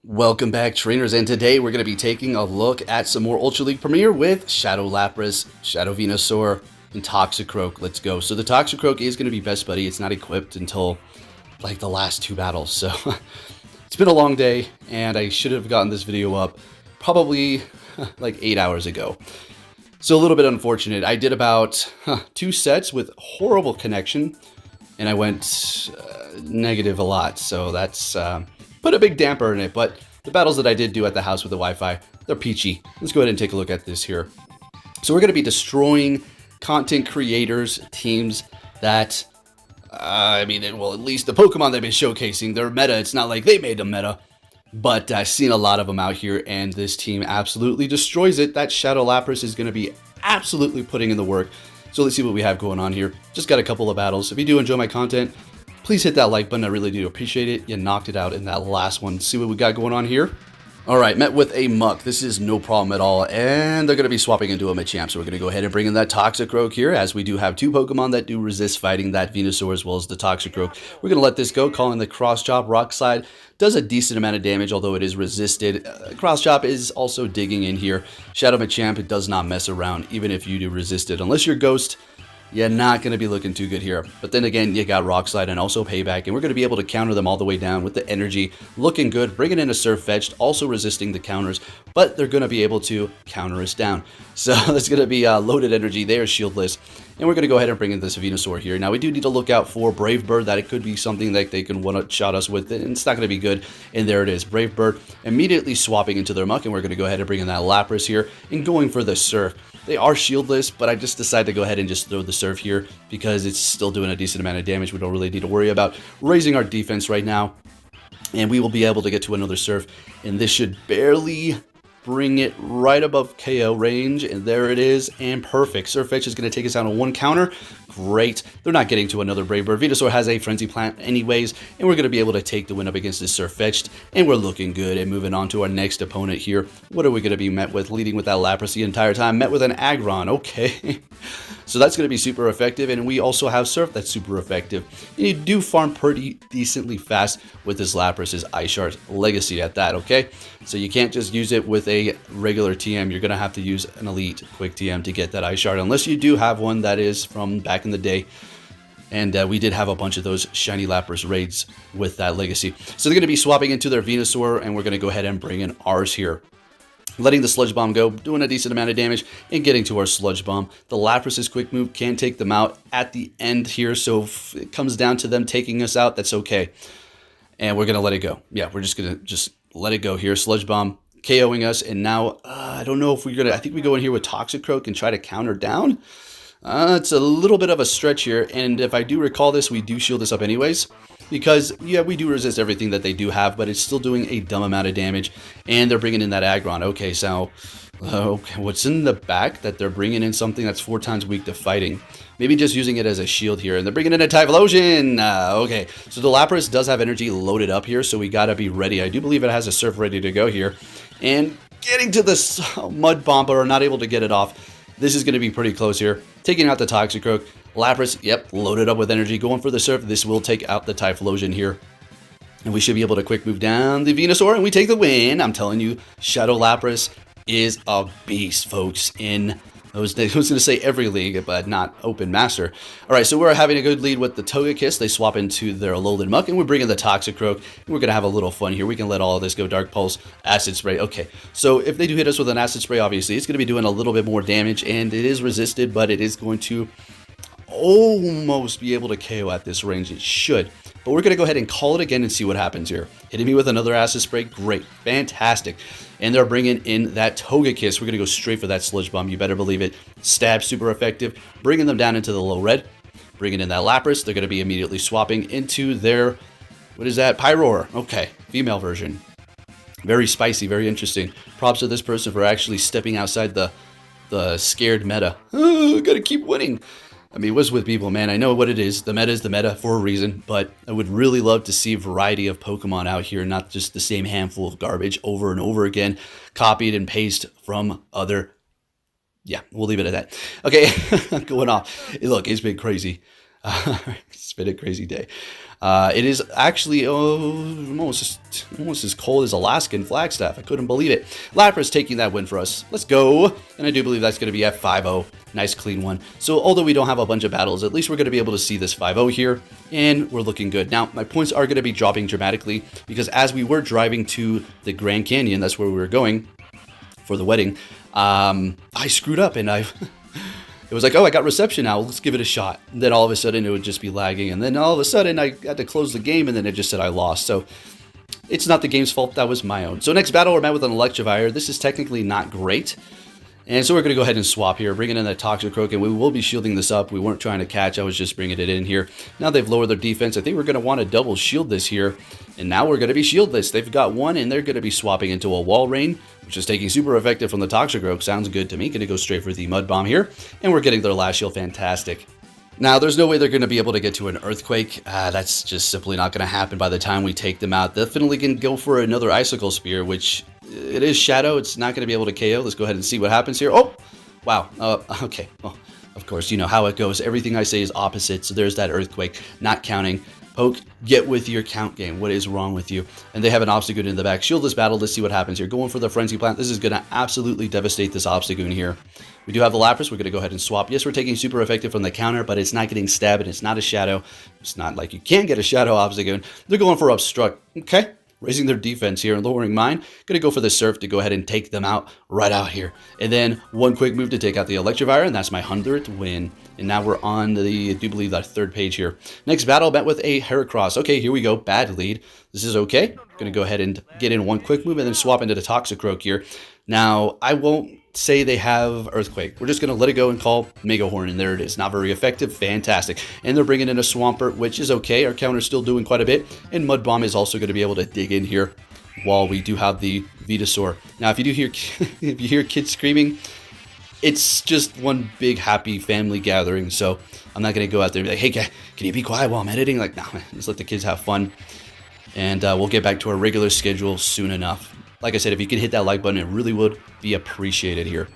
Welcome back, trainers, and today we're going to be taking a look at some more Ultra League Premier with Shadow Lapras, Shadow Venusaur, and Toxicroak. Let's go. So the Toxicroak is going to be best buddy. It's not equipped until like the last two battles, so it's been a long day, and I should have gotten this video up probably like 8 hours ago. So a little bit unfortunate. I did about 2 sets with horrible connection, and I went negative a lot, so that's put a big damper in it. But the battles that I did do at the house with the Wi-Fi, they're peachy. Let's go ahead and take a look at this here. So we're going to be destroying content creators, teams that, well, at least the Pokemon they've been showcasing, they're meta. It's not like they made them meta, but I've seen a lot of them out here, and this team absolutely destroys it. That Shadow Lapras is going to be absolutely putting in the work. So let's see what we have going on here. Just got a couple of battles. If you do enjoy my content, please hit that like button. I really do appreciate it. You knocked it out in that last one. See what we got going on here. All right, met with a Muck. This is no problem at all. And they're going to be swapping into a Machamp. So we're going to go ahead and bring in that Toxicroak here, as we do have 2 Pokemon that do resist fighting that Venusaur as well as the Toxicroak. We're going to let this go, calling the Cross Chop. Rock Slide does a decent amount of damage, although it is resisted. Cross Chop is also digging in here. Shadow Machamp, it does not mess around, even if you do resist it. Unless you're Ghost, you're not going to be looking too good here. But then again, you got Rock Slide and also Payback, and we're going to be able to counter them all the way down with the energy. Looking good, bringing in a Surf Fetched, also resisting the counters, but they're going to be able to counter us down. So that's going to be loaded energy. They are shieldless. And we're going to go ahead and bring in this Venusaur here. Now, we do need to look out for Brave Bird, that it could be something that they can one-shot us with, and it's not going to be good. And there it is. Brave Bird immediately swapping into their Muck, and we're going to go ahead and bring in that Lapras here and going for the Surf. They are shieldless, but I just decided to go ahead and just throw the Surf here because it's still doing a decent amount of damage. We don't really need to worry about raising our defense right now, and we will be able to get to another Surf, and this should barely bring it right above KO range, and there it is, and perfect. Surf Fetch is going to take us out on 1 counter. Great. They're not getting to another Brave Bird. Venusaur has a Frenzy Plant anyways, and we're going to be able to take the win up against this Surf Fetched, and we're looking good. And moving on to our next opponent here. What are we going to be met with? Leading with that Lapras the entire time. Met with an Aggron. Okay. So that's going to be super effective, and we also have Surf that's super effective. And you do farm pretty decently fast with this Lapras' Ice Shard Legacy at that, okay? So you can't just use it with a regular TM. You're going to have to use an Elite Quick TM to get that Ice Shard, unless you do have one that is from back in the day. And we did have a bunch of those shiny Lapras raids with that Legacy. So they're going to be swapping into their Venusaur, and we're going to go ahead and bring in ours here. Letting the Sludge Bomb go, doing a decent amount of damage, and getting to our Sludge Bomb. The Lapras' quick move can take them out at the end here, so if it comes down to them taking us out, that's okay. And we're going to let it go. Yeah, we're just going to let it go here. Sludge Bomb KOing us, and now, I don't know if we're going to, I think we go in here with Toxicroak and try to counter down. It's a little bit of a stretch here, and if I do recall this, we do shield this up anyways. Because, yeah, we do resist everything that they do have, but it's still doing a dumb amount of damage. And they're bringing in that Aggron. Okay, so okay, what's in the back that they're bringing in something that's 4 times weak to fighting? Maybe just using it as a shield here. And they're bringing in a Typhlosion. Okay, so the Lapras does have energy loaded up here, so we got to be ready. I do believe it has a Surf ready to go here. And getting to this Mud Bomb, but are not able to get it off. This is going to be pretty close here. Taking out the Toxicroak. Lapras, yep, loaded up with energy, going for the Surf. This will take out the Typhlosion here. And we should be able to quick move down the Venusaur, and we take the win. I'm telling you, Shadow Lapras is a beast, folks, in, I was going to say every league, but not Open Master. All right, so we're having a good lead with the Togekiss. They swap into their Alolan Muck, and we're bringing the Toxicroak. We're going to have a little fun here. We can let all of this go. Dark Pulse, Acid Spray. Okay, so if they do hit us with an Acid Spray, obviously, it's going to be doing a little bit more damage, and it is resisted, but it is going to almost be able to KO at this range. It should, but we're gonna go ahead and call it again and see what happens here. Hitting me with another Acid Spray, great, fantastic. And they're bringing in that Togekiss. We're gonna go straight for that Sludge Bomb, you better believe it. Stab, super effective, bringing them down into the low red. Bringing in that Lapras. They're gonna be immediately swapping into their, what is that, Pyroar. Okay, female version. Very spicy, very interesting. Props to this person for actually stepping outside the scared meta. Oh, gotta keep winning. I mean, what's with people, man? I know what it is. The meta is the meta for a reason, but I would really love to see a variety of Pokemon out here, not just the same handful of garbage over and over again, copied and pasted from other. Yeah, we'll leave it at that. Okay, going off. Look, it's been crazy. It's been a crazy day. It is actually almost as cold as Alaskan Flagstaff. I couldn't believe it. Lapras taking that win for us. Let's go. And I do believe that's going to be at 5-0. Nice clean one. So although we don't have a bunch of battles, at least we're going to be able to see this 5-0 here. And we're looking good. Now, my points are going to be dropping dramatically because as we were driving to the Grand Canyon, that's where we were going for the wedding, I screwed up and it was like, oh, I got reception now, let's give it a shot. And then all of a sudden it would just be lagging. And then all of a sudden I had to close the game and then it just said I lost. So it's not the game's fault, that was my own. So next battle, we're met with an Electivire. This is technically not great. And so we're going to go ahead and swap here, bringing in that Toxicroak, and we will be shielding this up. We weren't trying to catch, I was just bringing it in here. Now they've lowered their defense. I think we're going to want to double shield this here. And now we're going to be shieldless. They've got one, and they're going to be swapping into a Wall Rain, which is taking super effective from the Toxicroak. Sounds good to me. Going to go straight for the Mud Bomb here. And we're getting their last shield. Fantastic. Now, there's no way they're going to be able to get to an Earthquake. That's just simply not going to happen by the time we take them out. Definitely can go for another Icicle Spear, which it is Shadow. It's not going to be able to KO. Let's go ahead and see what happens here. Oh! Wow. Okay. Well, of course, you know how it goes. Everything I say is opposite. So there's that Earthquake. Not counting. Poke, get with your count game. What is wrong with you? And they have an Obstagoon in the back. Shieldless battle. Let's see what happens here. Going for the Frenzy Plant. This is going to absolutely devastate this Obstagoon here. We do have the Lapras. We're going to go ahead and swap. Yes, we're taking super effective from the counter, but it's not getting stabbed and it's not a Shadow. It's not like you can get a Shadow Obstagoon. They're going for Obstruct. Okay. Raising their defense here and lowering mine. Going to go for the Surf to go ahead and take them out right out here. And then one quick move to take out the Electivire, and that's my 100th win. And now we're on the, I do believe, that third page here. Next battle, met with a Heracross. Okay, here we go. Bad lead. This is okay. Going to go ahead and get in one quick move and then swap into the Toxicroak here. Now, I won't say they have Earthquake. We're just going to let it go and call Mega Horn, and there it is. Not very effective. Fantastic. And they're bringing in a Swampert, which is okay. Our counter's still doing quite a bit. And Mud Bomb is also going to be able to dig in here while we do have the Venusaur. Now, if you do hear if you hear kids screaming, it's just one big happy family gathering. So I'm not going to go out there and be like, hey, can you be quiet while I'm editing? Like, nah, just let the kids have fun. And we'll get back to our regular schedule soon enough. Like I said, if you could hit that like button, it really would be appreciated here.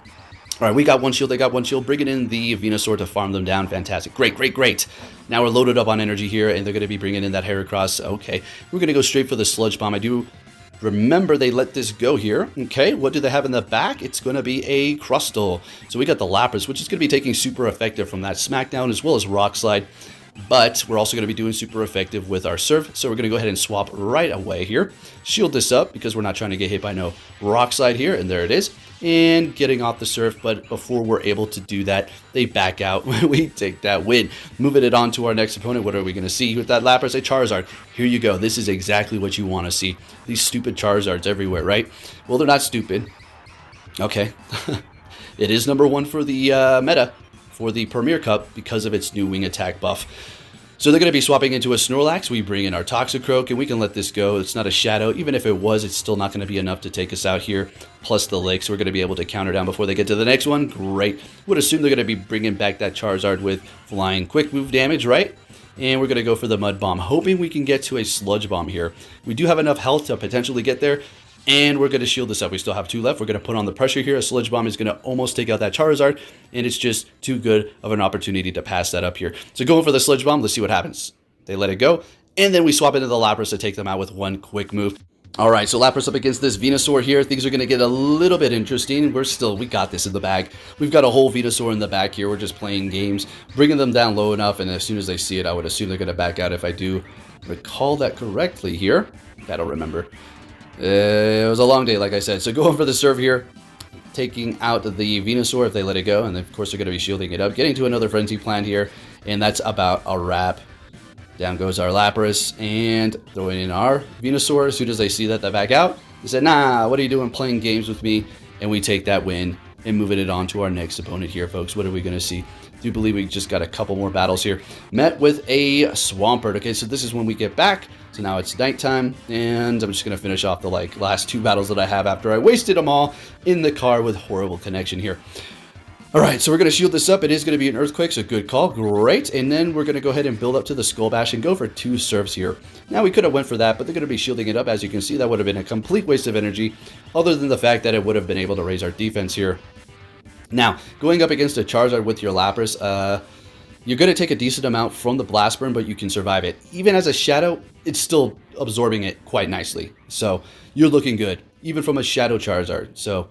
All right, we got one shield. They got one shield. Bringing in the Venusaur to farm them down. Fantastic. Great, great, great. Now we're loaded up on energy here, and they're going to be bringing in that Heracross. Okay, we're going to go straight for the Sludge Bomb. I do remember they let this go here. Okay, what do they have in the back? It's going to be a Crustle. So we got the Lapras, which is going to be taking super effective from that Smackdown as well as Rock Slide. But we're also going to be doing super effective with our Surf. So we're going to go ahead and swap right away here. Shield this up because we're not trying to get hit by no Rock Slide here. And there it is. And getting off the Surf. But before we're able to do that, they back out. We take that win. Moving it on to our next opponent. What are we going to see with that Lapras? A Charizard. Here you go. This is exactly what you want to see. These stupid Charizards everywhere, right? Well, they're not stupid. Okay. It is number one for the meta. For the Premier Cup because of its new wing attack buff. So they're going to be swapping into a Snorlax. We bring in our Toxicroak, and we can let this go. It's not a Shadow. Even if it was, it's still not going to be enough to take us out here. Plus the Lake, so we're going to be able to counter down before they get to the next one. Great. Would assume they're going to be bringing back that Charizard with flying quick move damage, right? And we're going to go for the Mud Bomb, hoping we can get to a Sludge Bomb here. We do have enough health to potentially get there. And we're going to shield this up. We still have two left. We're going to put on the pressure here. A Sludge Bomb is going to almost take out that Charizard. And it's just too good of an opportunity to pass that up here. So going for the Sludge Bomb. Let's see what happens. They let it go. And then we swap into the Lapras to take them out with one quick move. All right, so Lapras up against this Venusaur here. Things are going to get a little bit interesting. We got this in the bag. We've got a whole Venusaur in the back here. We're just playing games, bringing them down low enough. And as soon as they see it, I would assume they're going to back out if I do recall that correctly here. I don't remember. It was a long day, like I said. So going for the Surf here, taking out the Venusaur if they let it go. And then, of course, they're going to be shielding it up. Getting to another Frenzy Plant here. And that's about a wrap. Down goes our Lapras. And throwing in our Venusaur. As soon as they see that, they back out. They said, nah, what are you doing playing games with me? And we take that win and moving it on to our next opponent here, folks. What are we going to see? I do believe we just got a couple more battles here. Met with a Swampert. Okay, so this is when we get back. So now it's nighttime, and I'm just going to finish off the last two battles that I have after I wasted them all in the car with horrible connection here. All right, so we're going to shield this up. It is going to be an Earthquake, so good call. Great. And then we're going to go ahead and build up to the Skull Bash and go for two Surfs here. Now, we could have went for that, but they're going to be shielding it up. As you can see, that would have been a complete waste of energy, other than the fact that it would have been able to raise our defense here. Now, going up against a Charizard with your Lapras, You're going to take a decent amount from the Blast Burn, but you can survive it. Even as a Shadow, it's still absorbing it quite nicely. So you're looking good, even from a Shadow Charizard. So,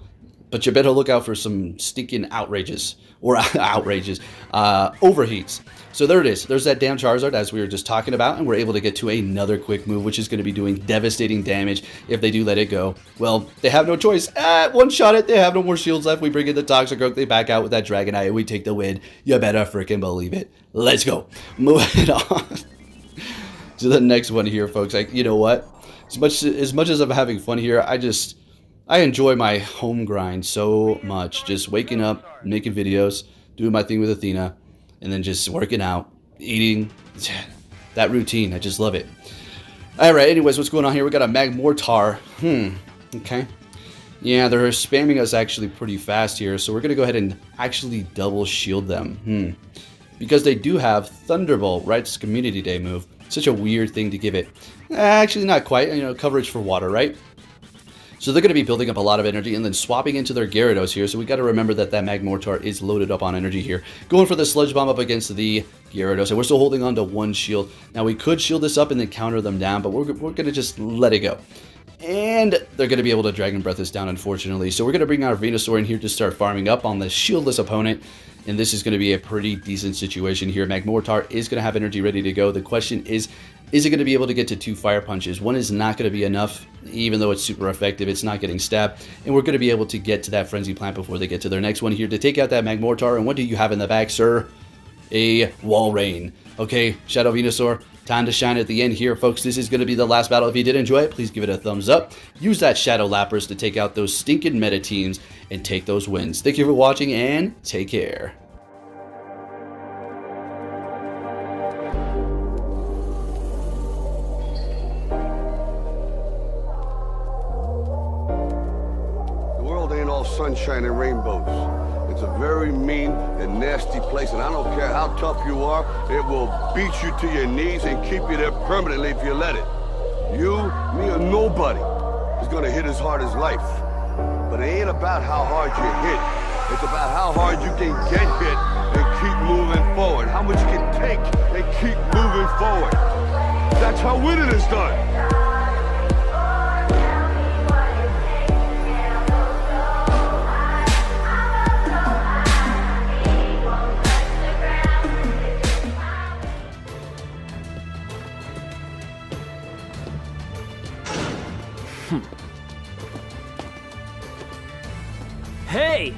but you better look out for some stinking outrages, or overheats. So there it is. There's that damn Charizard, as we were just talking about, and we're able to get to another quick move, which is going to be doing devastating damage if they do let it go. Well, they have no choice. One shot it. They have no more shields left. We bring in the Toxicroak. They back out with that Dragonite, and we take the win. You better freaking believe it. Let's go. Moving on to the next one here, folks. Like, you know what? As much as I'm having fun here, I enjoy my home grind so much. Just waking up, making videos, doing my thing with Athena, and then just working out, eating. That routine, I just love it. Alright, anyways, what's going on here? We got a Magmortar. Okay. Yeah, they're spamming us actually pretty fast here, so we're going to go ahead and actually double shield them. Because they do have Thunderbolt, right? It's a Community Day move. Such a weird thing to give it. Actually, not quite. You know, coverage for water, right? So they're going to be building up a lot of energy and then swapping into their Gyarados here. So we got to remember that Magmortar is loaded up on energy here. Going for the Sludge Bomb up against the Gyarados. And we're still holding on to one shield. Now we could shield this up and then counter them down, but we're going to just let it go. And they're going to be able to Dragon Breath us down, unfortunately. So we're going to bring our Venusaur in here to start farming up on the shieldless opponent. And this is going to be a pretty decent situation here. Magmortar is going to have energy ready to go. The question is it going to be able to get to 2 Fire Punches? One is not going to be enough, even though it's super effective. It's not getting stabbed. And we're going to be able to get to that Frenzy Plant before they get to their next one here to take out that Magmortar. And what do you have in the back, sir? A Walrein. Okay, Shadow Venusaur, time to shine at the end here, folks. This is going to be the last battle. If you did enjoy it, please give it a thumbs up. Use that Shadow Lapras to take out those stinking meta teams and take those wins. Thank you for watching and take care. Sunshine and rainbows. It's a very mean and nasty place, and I don't care how tough you are, it will beat you to your knees and keep you there permanently if you let it. You, me, or nobody is gonna hit as hard as life. But it ain't about how hard you hit. It's about how hard you can get hit and keep moving forward. How much you can take and keep moving forward. That's how winning is done. Hey!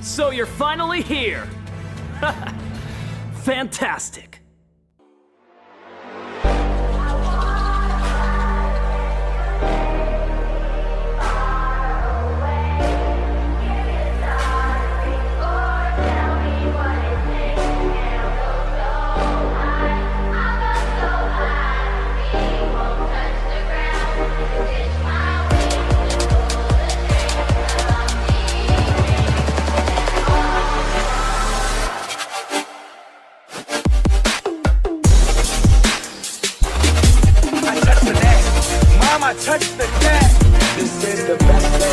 So you're finally here! Fantastic! Touch the cat. This is the best.